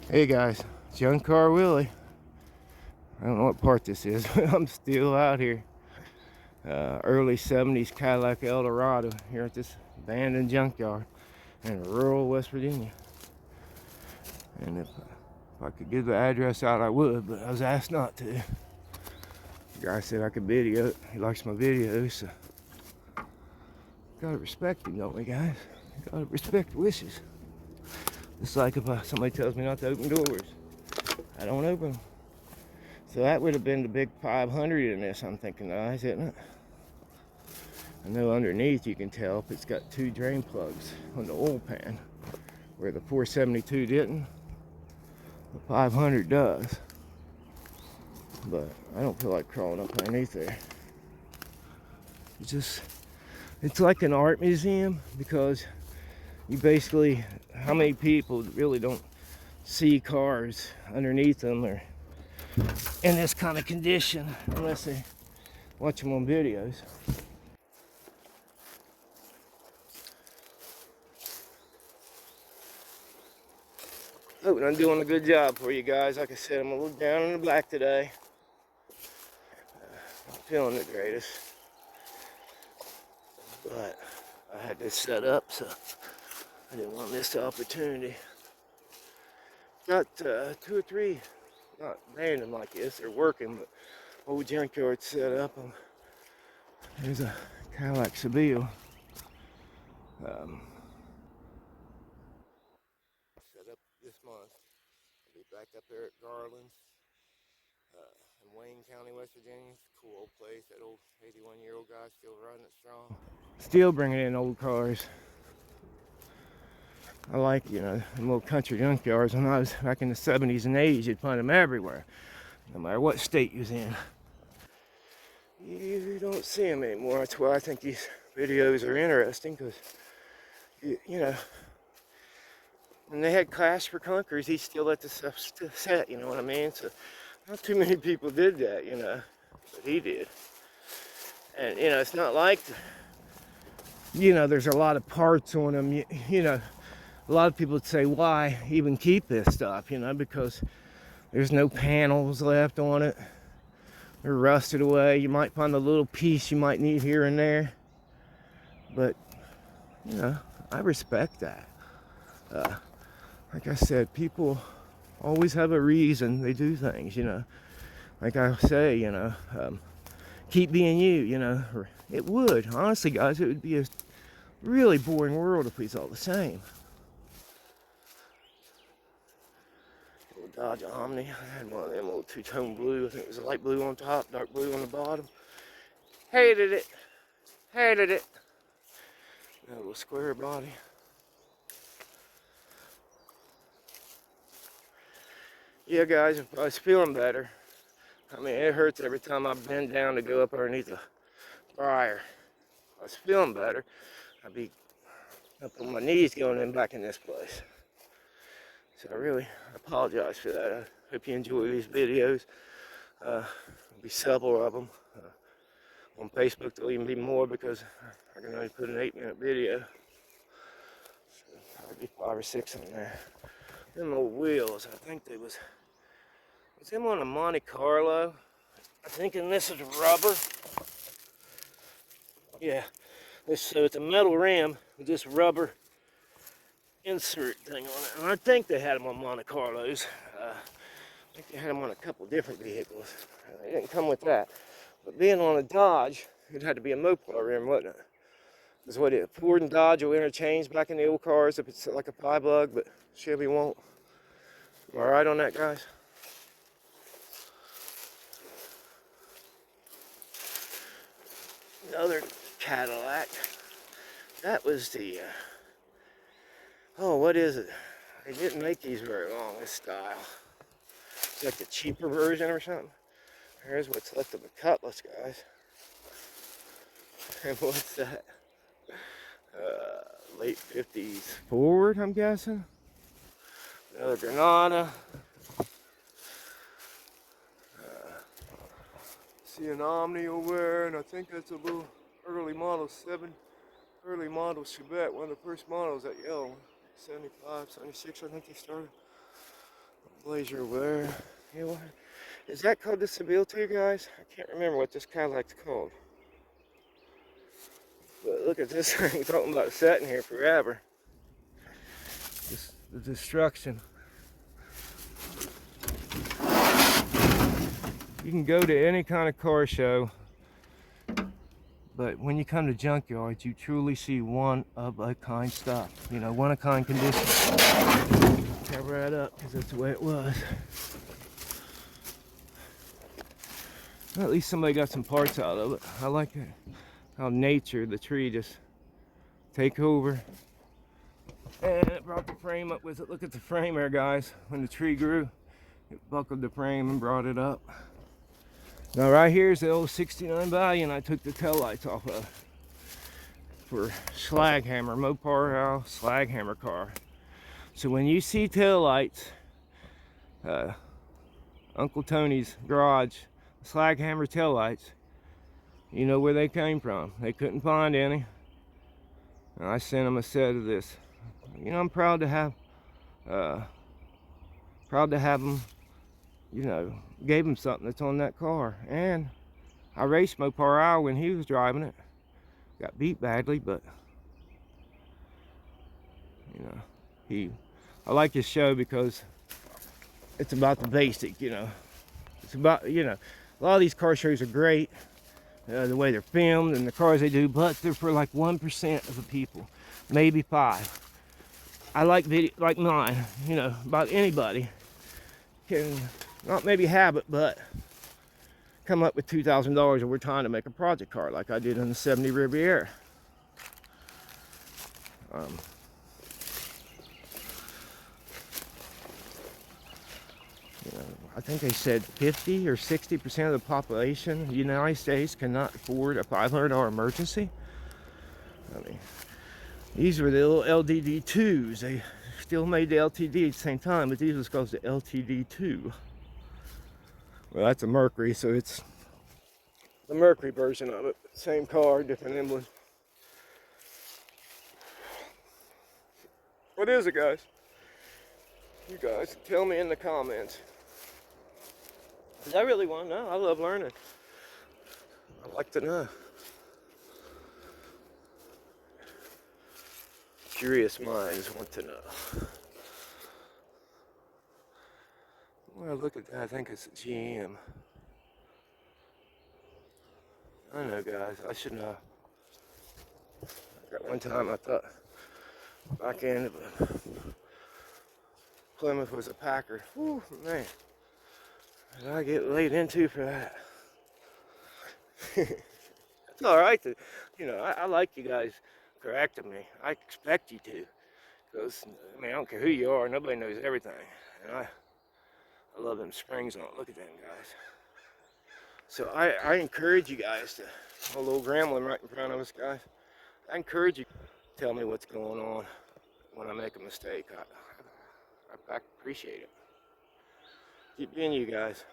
Hey guys, Junkyard Willie. I don't know what part this is, but I'm still out here. Early 70s Cadillac Eldorado here at this abandoned junkyard in rural West Virginia. And if I could give the address out, I would, but I was asked not to. The guy said I could video it. He likes my videos, so gotta respect him, don't we, guys? Gotta respect wishes. It's like if somebody tells me not to open doors, I don't open them. So that would have been the big 500 in this, I'm thinking, guys, isn't it? I know underneath you can tell if it's got 2 drain plugs on the oil pan, where the 472 didn't. The 500 does. But I don't feel like crawling up underneath there. It's like an art museum, because you basically, how many people really don't see cars underneath them or in this kind of condition unless they watch them on videos. Hoping I'm doing a good job for you guys. Like I said, I'm a little down in the black today. Not feeling the greatest, but I had this set up, so I didn't want to miss the opportunity. Got 2 or 3, not random like this, they're working, but old junkyard set up. There's a Cadillac Seville. Set up this month. I'll be back up there at Garland in Wayne County, West Virginia. It's a cool old place. That old 81-year-old guy still running it strong. Still bringing in old cars. I like, them little country junkyards. When I was back in the 70s and 80s, you'd find them everywhere, no matter what state you was in. You don't see them anymore. That's why I think these videos are interesting, because, when they had Clash for Clunkers, he still let the stuff set, you know what I mean? So not too many people did that, but he did. And, it's not like, there's a lot of parts on them, a lot of people would say, why even keep this stuff, because there's no panels left on it. They're rusted away. You might find a little piece you might need here and there. But, I respect that. Like I said, people always have a reason they do things, Like I say, keep being you, It would. Honestly, guys, it would be a really boring world if we was all the same. Dodge Omni. I had one of them old two-tone blue. I think it was a light blue on top, dark blue on the bottom. Hated it. Hated it. A little square body. Yeah, guys, if I was feeling better, I mean, it hurts every time I bend down to go up underneath the briar. If I was feeling better, I'd be up on my knees going in back in this place. So I really apologize for that. I hope you enjoy these videos. There'll be several of them. On Facebook, there'll even be more, because I can only put an 8-minute video. So there'll be 5 or 6 in there. Them old wheels, I think they was them on a Monte Carlo? I'm thinking this is rubber. Yeah, so it's a metal rim with this rubber insert thing on it, and I think they had them on Monte Carlos. I think they had them on a couple different vehicles. They didn't come with that, but being on a Dodge, it had to be a Mopar rim, wasn't it? Because what Ford and Dodge will interchange back in the old cars if it's like a 5-lug, but Chevy won't. Am I right on that, guys? Another Cadillac. That was the what is it? They didn't make these very long, this style. It's like the cheaper version or something. Here's what's left of the Cutlass, guys. And what's that? Late 50s Ford, I'm guessing. Another Granada. See an Omni over there, and I think that's a little early model Chevette, one of the first models, that yellow one. 75, 76, I think they started. Blazer wear. Yeah, what? Is that called the Seville, guys? I can't remember what this Cadillac's called. But look at this thing, talking about sitting here forever. Just the destruction. You can go to any kind of car show, but when you come to junkyards, you truly see one of a kind stuff. You know, one of a kind condition. Cover that up because that's the way it was. Well, at least somebody got some parts out of it. I like it. How nature, the tree just take over. And it brought the frame up with it. Look at the frame there, guys. When the tree grew, it buckled the frame and brought it up. Now right here is the old 69 Valiant I took the taillights off of for slag hammer, Mopar house slag hammer car. So when you see taillights, Uncle Tony's garage, slag hammer taillights, you know where they came from. They couldn't find any. And I sent them a set of this. You know, I'm proud to have them, you know, gave him something that's on that car. And I raced Mopar Isle when he was driving it. Got beat badly, but you know, I like his show because it's about the basic, you know. It's about, you know, a lot of these car shows are great, the way they're filmed and the cars they do, but they're for like 1% of the people, maybe 5. I like video like mine, you know, about anybody can not maybe have it, but come up with $2,000 over time to make a project car like I did in the 70 Riviera. You know, I think they said 50 or 60% of the population of the United States cannot afford a $500 emergency. I mean, these were the little LTD2s. They still made the LTD at the same time, but these was called the LTD2. Well, that's a Mercury, so it's the Mercury version of it. Same car, different emblem. What is it, guys? You guys tell me in the comments. Because I really want to know. I love learning. I like to know. Curious minds want to know. Well, look at that. I think it's a GM. I know, guys. I should know. At one time, I thought back end of a Plymouth was a Packard. Whew, man. Did I get laid into for that? It's all right to, you know, I like you guys correcting me. I expect you to. Because, I mean, I don't care who you are. Nobody knows everything. And I love them springs on it. Look at them, guys. So I encourage you guys to, a little gremlin right in front of us, guys. I encourage you to tell me what's going on when I make a mistake. I appreciate it. Keep being you guys.